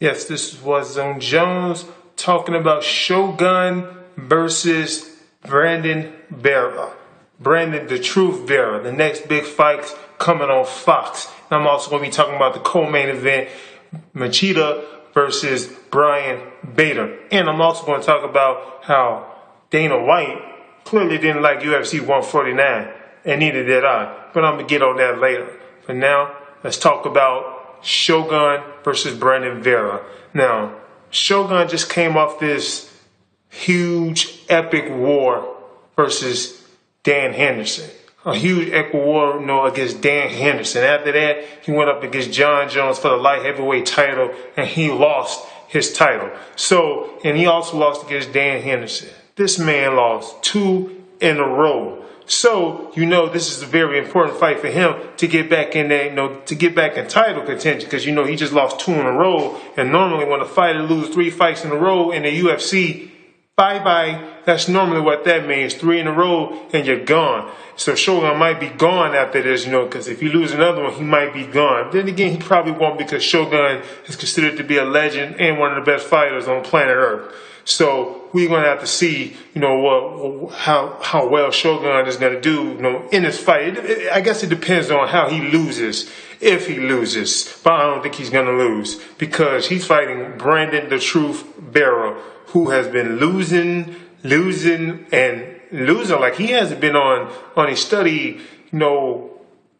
Yes, this was Zone Jones talking about Shogun versus Brandon Vera. Brandon the Truth Vera. The next big fight's coming on Fox. And I'm also going to be talking about the co-main event, Machida versus Brian Bader. And I'm also going to talk about how Dana White clearly didn't like UFC 149, and neither did I. But I'm going to get on that later. For now, let's talk about Shogun versus Brandon Vera. Now, Shogun just came off this huge, epic war versus Dan Henderson. A huge epic war, against Dan Henderson. After that, he went up against John Jones for the light heavyweight title, and he lost his title. And he also lost against Dan Henderson. This man lost 2 in a row. So, this is a very important fight for him to get back in there, to get back in title contention, because, he just lost 2 in a row. And normally when a fighter loses 3 fights in a row in the UFC, bye-bye. That's normally what that means. 3 in a row and you're gone. So Shogun might be gone after this, because if you lose another one, he might be gone. Then again, he probably won't, because Shogun is considered to be a legend and one of the best fighters on planet Earth. So we're going to have to see, how well Shogun is going to do, in this fight. I guess it depends on how he loses, if he loses. But I don't think he's going to lose, because he's fighting Brandon the Truth Vera, who has been losing. Like he hasn't been on a steady,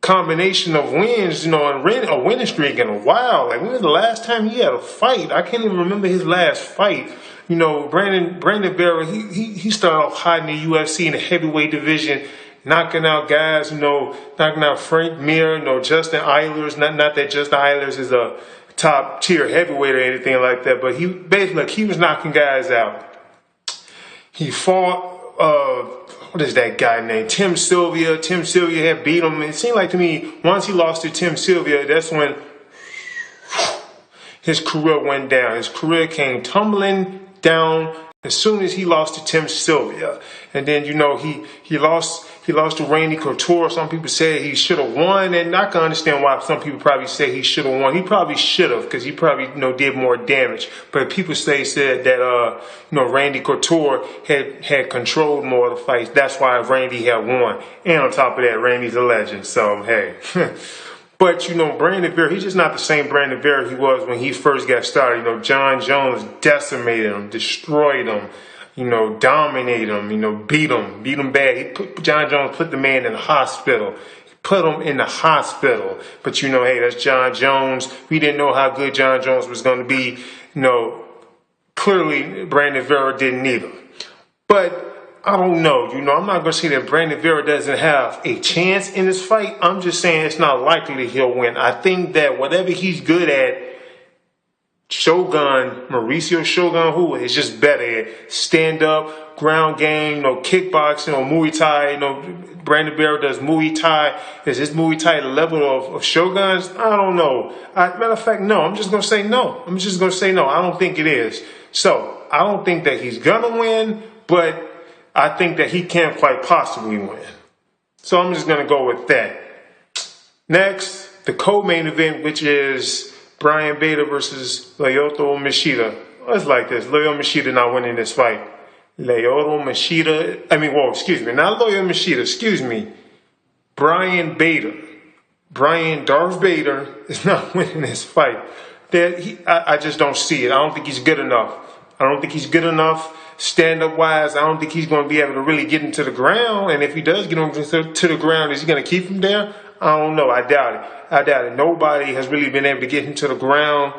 combination of wins, and a winning streak in a while. Like, when was the last time he had a fight? I can't even remember his last fight. Brandon Vera, he started off hot in the UFC in the heavyweight division, knocking out guys, knocking out Frank Mir, Justin Eilers. Not that Justin Eilers is a top tier heavyweight or anything like that, but he was knocking guys out. He fought, what is that guy named? Tim Sylvia. Tim Sylvia had beat him. It seemed like to me, once he lost to Tim Sylvia, that's when his career went down. His career came tumbling down as soon as he lost to Tim Sylvia. And then, he lost to Randy Couture. Some people say he should have won, and I can understand why some people probably say he should have won. He probably should have, because he probably, did more damage. But people said that, Randy Couture had controlled more of the fights. That's why Randy had won. And on top of that, Randy's a legend. So, hey. But, Brandon Vera, he's just not the same Brandon Vera he was when he first got started. John Jones decimated him, destroyed him, dominated him, beat him bad. John Jones put the man in the hospital. He put him in the hospital. But, hey, that's John Jones. We didn't know how good John Jones was going to be. Clearly Brandon Vera didn't either. But I don't know. I'm not going to say that Brandon Vera doesn't have a chance in this fight. I'm just saying it's not likely he'll win. I think that whatever he's good at, Mauricio Shogun, is just better at stand-up, ground game, kickboxing, Muay Thai. Brandon Vera does Muay Thai. Is this Muay Thai the level of Shogun's? I don't know. Matter of fact, no. I'm just going to say no. I don't think it is. So, I don't think that he's going to win, but I think that he can quite possibly win. So I'm just going to go with that. Next, the co-main event, which is Brian Bader versus Lyoto Machida. It's like this. Lyoto Machida not winning this fight. Brian Bader. Brian Darth Bader is not winning this fight. I just don't see it. I don't think he's good enough. Stand-up wise, I don't think he's going to be able to really get him to the ground. And if he does get him to the ground, is he going to keep him there? I don't know. I doubt it. Nobody has really been able to get him to the ground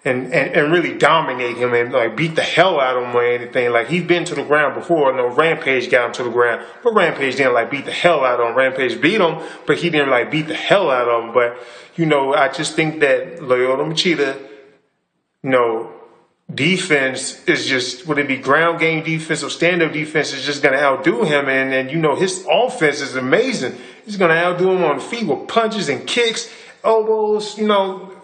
and really dominate him and beat the hell out of him or anything. Like, he's been to the ground before. Rampage got him to the ground, but Rampage didn't beat the hell out of him. Rampage beat him, but he didn't beat the hell out of him. But I just think that Lyoto Machida, defense is just, would it be ground game defense or stand-up defense, is just going to outdo him. And his offense is amazing. He's going to outdo him on the feet with punches and kicks, elbows,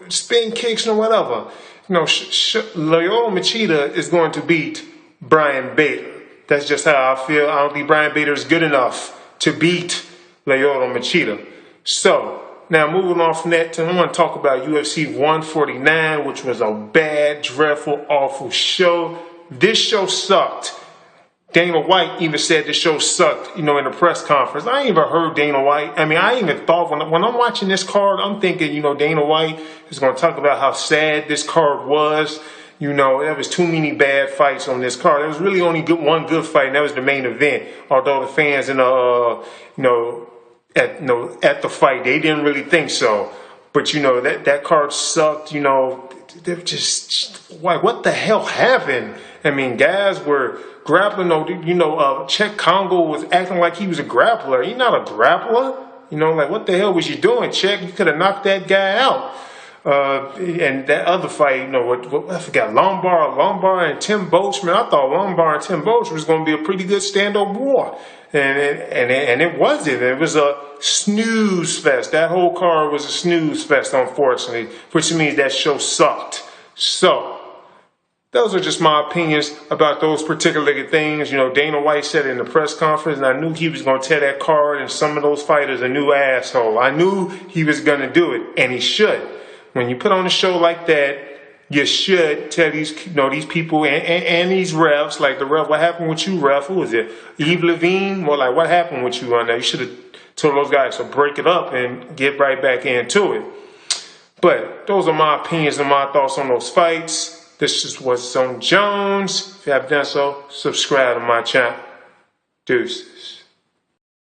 spin kicks and whatever. Lyoto Machida is going to beat Brian Bader. That's just how I feel. I don't think Brian Bader is good enough to beat Lyoto Machida. So, now moving on from that, I want to talk about UFC 149, which was a bad, dreadful, awful show. This show sucked. Dana White even said the show sucked, in the press conference. I ain't even heard Dana White. I mean, I even thought when I'm watching this card, I'm thinking, Dana White is going to talk about how sad this card was. There was too many bad fights on this card. There was really only one good fight, and that was the main event. Although the fans at the fight, they didn't really think so. But that card sucked. They're just like, what the hell happened? I mean, guys were grappling. Czech Congo was acting like he was a grappler. He's not a grappler. Like, what the hell was you doing, Czech? You could have knocked that guy out. And that other fight, I forgot, Lombard and Tim Boach. Man, I thought Lombard and Tim Boach was going to be a pretty good stand-up war. And it wasn't. It was a snooze fest. That whole card was a snooze fest, unfortunately, which means that show sucked. So, those are just my opinions about those particular things. Dana White said in the press conference, and I knew he was going to tear that card and some of those fighters a new asshole. I knew he was going to do it, and he should. When you put on a show like that, you should tell these people and these refs, like the ref, what happened with you, ref? Who was it? Yves Levine? Well, like, what happened with you on that? You should have told those guys to break it up and get right back into it. But those are my opinions and my thoughts on those fights. This is what's on Jones. If you haven't done so, subscribe to my channel. Deuces.